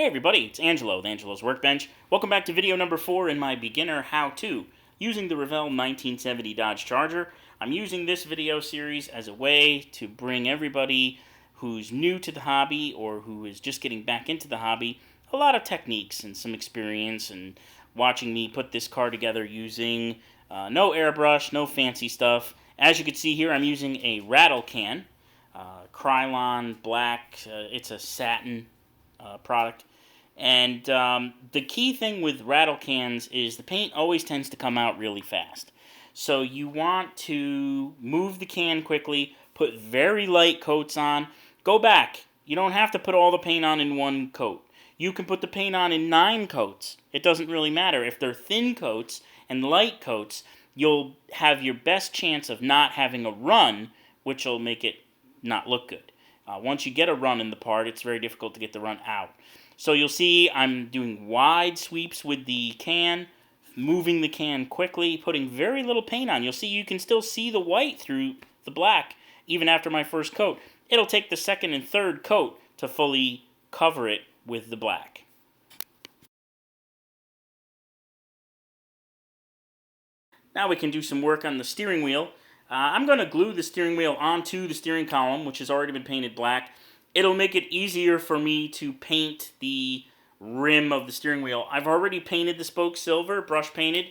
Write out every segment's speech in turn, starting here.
Hey everybody, it's Angelo with Angelo's Workbench. Welcome back to video number 4 in my beginner how-to using the Revell 1970 Dodge Charger. I'm using this video series as a way to bring everybody who's new to the hobby or who is just getting back into the hobby a lot of techniques and some experience and watching me put this car together using no airbrush, no fancy stuff. As you can see here, I'm using a rattle can, Krylon black. It's a satin product. And the key thing with rattle cans is the paint always tends to come out really fast. So you want to move the can quickly, put very light coats on. Go back. You don't have to put all the paint on in one coat. You can put the paint on in 9 coats. It doesn't really matter. If they're thin coats and light coats, you'll have your best chance of not having a run, which will make it not look good. Once you get a run in the part, it's very difficult to get the run out. So you'll see I'm doing wide sweeps with the can, moving the can quickly, putting very little paint on. You'll see you can still see the white through the black even after my first coat. It'll take the second and third coat to fully cover it with the black. Now we can do some work on the steering wheel. I'm going to glue the steering wheel onto the steering column, which has already been painted black. It'll make it easier for me to paint the rim of the steering wheel. I've already painted the spokes silver, brush painted,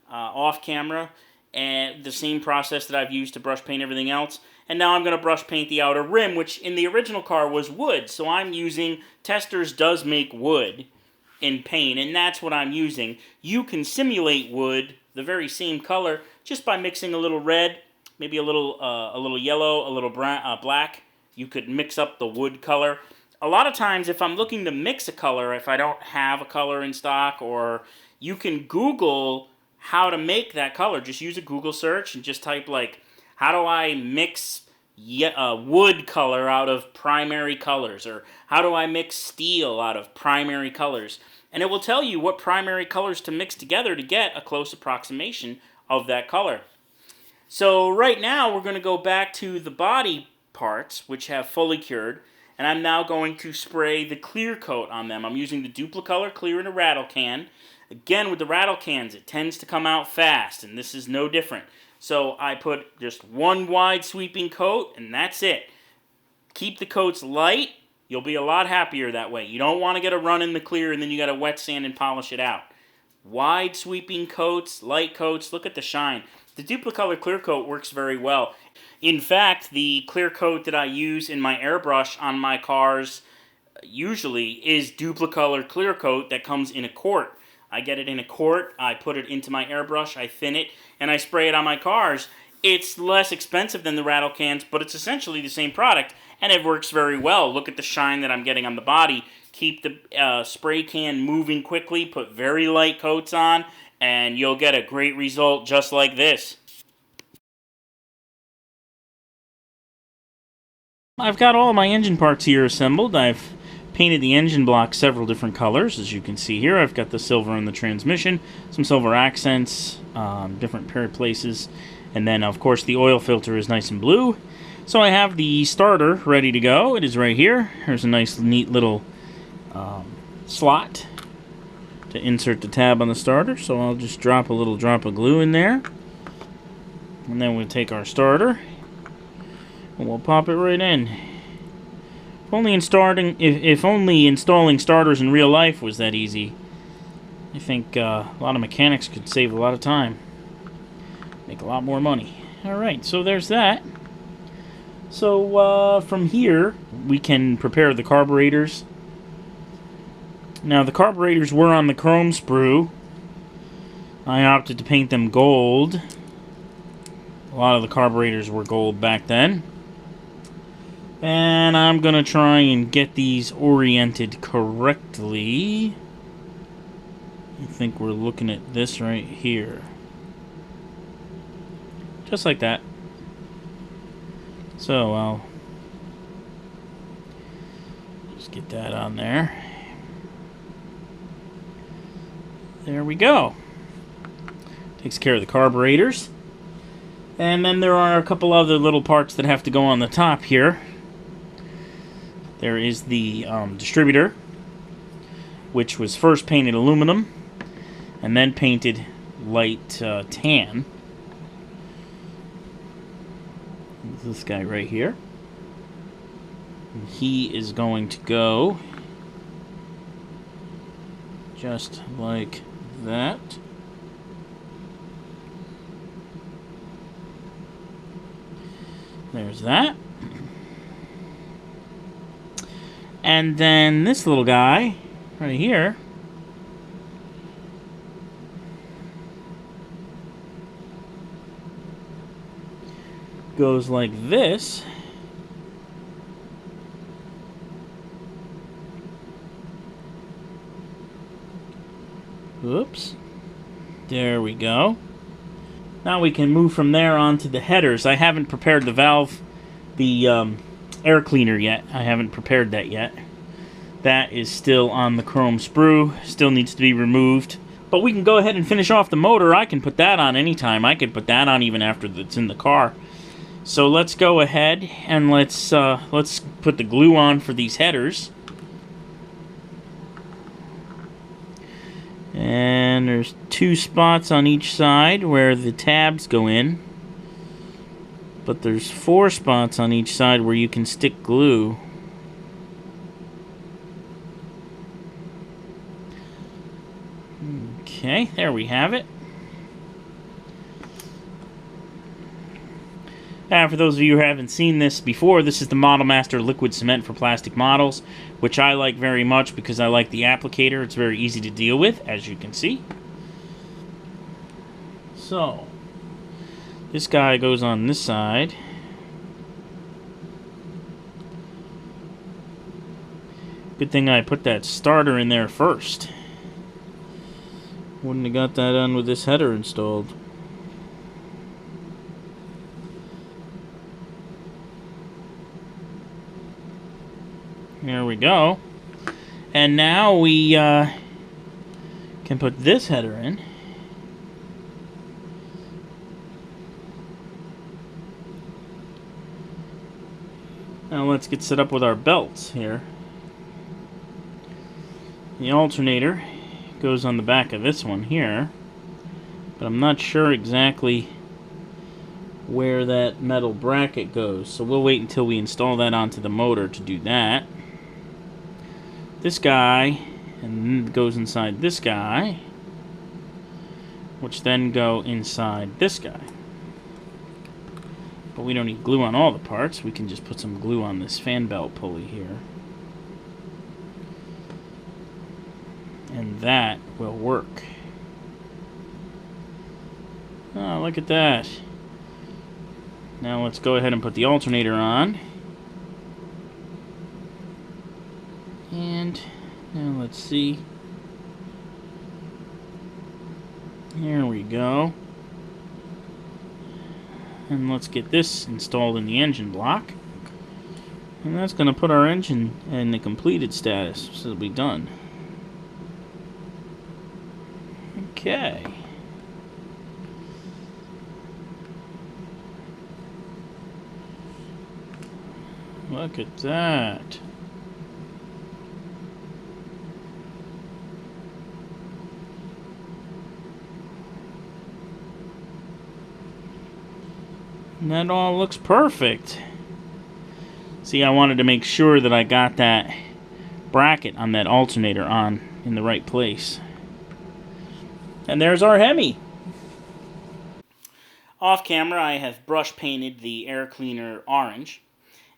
off camera, and the same process that I've used to brush paint everything else. And now I'm going to brush paint the outer rim, which in the original car was wood. So I'm using, Testors does make wood in paint, and that's what I'm using. You can simulate wood, the very same color, just by mixing a little red, maybe a little yellow, a little brown, black. You could mix up the wood color. A lot of times, if I'm looking to mix a color, if I don't have a color in stock, or you can Google how to make that color. Just use a Google search and just type, like, how do I mix wood color out of primary colors? Or how do I mix steel out of primary colors? And it will tell you what primary colors to mix together to get a close approximation of that color. So right now, we're going to go back to the body parts, which have fully cured, and I'm now going to spray the clear coat on them. I'm using the Duplicolor clear in a rattle can. Again, with the rattle cans, it tends to come out fast, and this is no different. So I put just one wide sweeping coat, and that's it. Keep the coats light. You'll be a lot happier that way. You don't want to get a run in the clear, and then you got to wet sand and polish it out. Wide sweeping coats, light coats, look at the shine. The Duplicolor clear coat works very well. In fact, the clear coat that I use in my airbrush on my cars usually is Duplicolor clear coat that comes in a quart. I get it in a quart, I put it into my airbrush, I thin it, and I spray it on my cars. It's less expensive than the rattle cans, but it's essentially the same product, and it works very well. Look at the shine that I'm getting on the body. Keep the spray can moving quickly, put very light coats on, and you'll get a great result just like this. I've got all my engine parts here assembled. I've painted the engine block several different colors, as you can see here. I've got the silver in the transmission, some silver accents, different pair of places, and then of course the oil filter is nice and blue. So I have the starter ready to go. It is right here. There's a nice neat little slot to insert the tab on the starter, so I'll just drop a little drop of glue in there, and then we'll take our starter and we'll pop it right in. If only installing starters in real life was that easy. I think a lot of mechanics could save a lot of time, make a lot more money. Alright, so there's that. So from here we can prepare the carburetors. Now the carburetors were on the chrome sprue. I opted to paint them gold. A lot of the carburetors were gold back then. And I'm going to try and get these oriented correctly. I think we're looking at this right here. Just like that. So I'll just get that on there. There we go. Takes care of the carburetors. And then there are a couple other little parts that have to go on the top here. There is the distributor. which was first painted aluminum and then painted light tan. This guy right here. And he is going to go just like that. There's that. And then this little guy right here goes like this. Oops. There we go. Now we can move from there on to the headers. I haven't prepared the valve, the air cleaner yet. I haven't prepared that yet. That is still on the chrome sprue. Still needs to be removed. But we can go ahead and finish off the motor. I can put that on anytime. I can put that on even after it's in the car. So let's go ahead and let's put the glue on for these headers. And there's 2 spots on each side where the tabs go in. But there's 4 spots on each side where you can stick glue. Okay, there we have it. Now, for those of you who haven't seen this before, this is the Model Master Liquid Cement for plastic models, which I like very much because I like the applicator. It's very easy to deal with, as you can see. So, this guy goes on this side. Good thing I put that starter in there first. Wouldn't have got that on with this header installed. There we go. And now we can put this header in. Now let's get set up with our belts here. The alternator goes on the back of this one here, but I'm not sure exactly where that metal bracket goes, so we'll wait until we install that onto the motor to do that. This guy, and then goes inside this guy, which then go inside this guy. But we don't need glue on all the parts. We can just put some glue on this fan belt pulley here. And that will work. Oh, look at that. Now let's go ahead and put the alternator on. And now let's see. Here we go. And let's get this installed in the engine block. And that's going to put our engine in the completed status, so it'll be done. Okay. Look at that. And that all looks perfect. See, I wanted to make sure that I got that bracket on that alternator on in the right place. And there's our Hemi. Off camera, I have brush painted the air cleaner orange.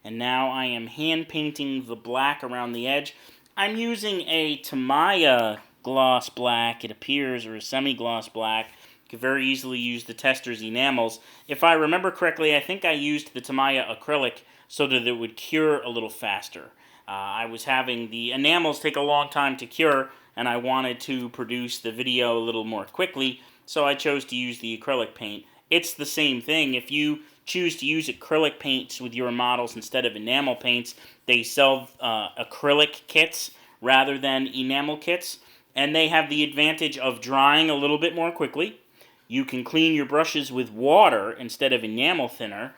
And now I am hand painting the black around the edge. I'm using a Tamiya gloss black, it appears, or a semi-gloss black. You could very easily use the tester's enamels. If I remember correctly, I think I used the Tamiya acrylic so that it would cure a little faster. I was having the enamels take a long time to cure, and I wanted to produce the video a little more quickly, so I chose to use the acrylic paint. It's the same thing. If you choose to use acrylic paints with your models instead of enamel paints, they sell acrylic kits rather than enamel kits, and they have the advantage of drying a little bit more quickly. You can clean your brushes with water instead of enamel thinner,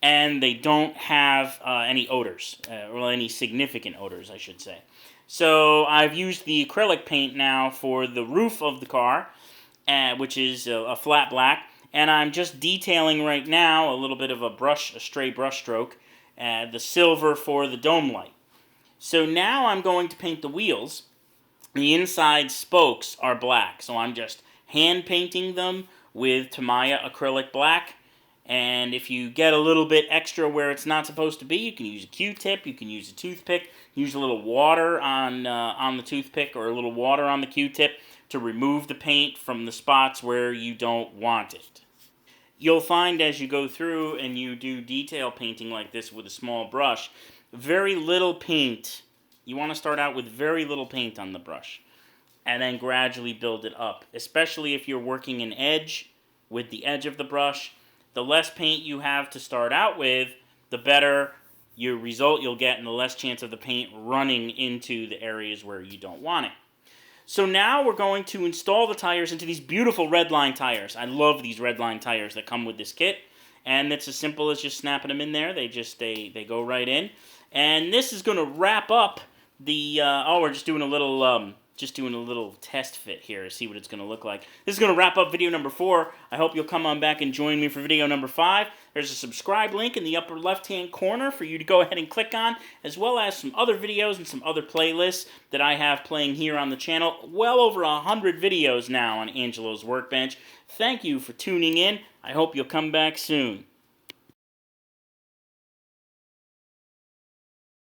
and they don't have any odors, or any significant odors, I should say. So I've used the acrylic paint now for the roof of the car, which is a flat black, and I'm just detailing right now a little bit of a stray brush stroke, the silver for the dome light. So now I'm going to paint the wheels. The inside spokes are black, so I'm just hand painting them with Tamiya acrylic black. And if you get a little bit extra where it's not supposed to be, you can use a Q-tip, you can use a toothpick, use a little water on the toothpick or a little water on the Q-tip to remove the paint from the spots where you don't want it. You'll find as you go through and you do detail painting like this with a small brush, very little paint. You want to start out with very little paint on the brush and then gradually build it up, especially if you're working an edge with the edge of the brush. The less paint you have to start out with, the better your result you'll get and the less chance of the paint running into the areas where you don't want it. So now we're going to install the tires into these beautiful Redline tires. I love these Redline tires that come with this kit. And it's as simple as just snapping them in there. They go right in. And this is going to wrap up the, we're just doing a little test fit here to see what it's going to look like. This is going to wrap up video number 4. I hope you'll come on back and join me for video number 5. There's a subscribe link in the upper left-hand corner for you to go ahead and click on, as well as some other videos and some other playlists that I have playing here on the channel. Well over 100 videos now on Angelo's Workbench. Thank you for tuning in. I hope you'll come back soon.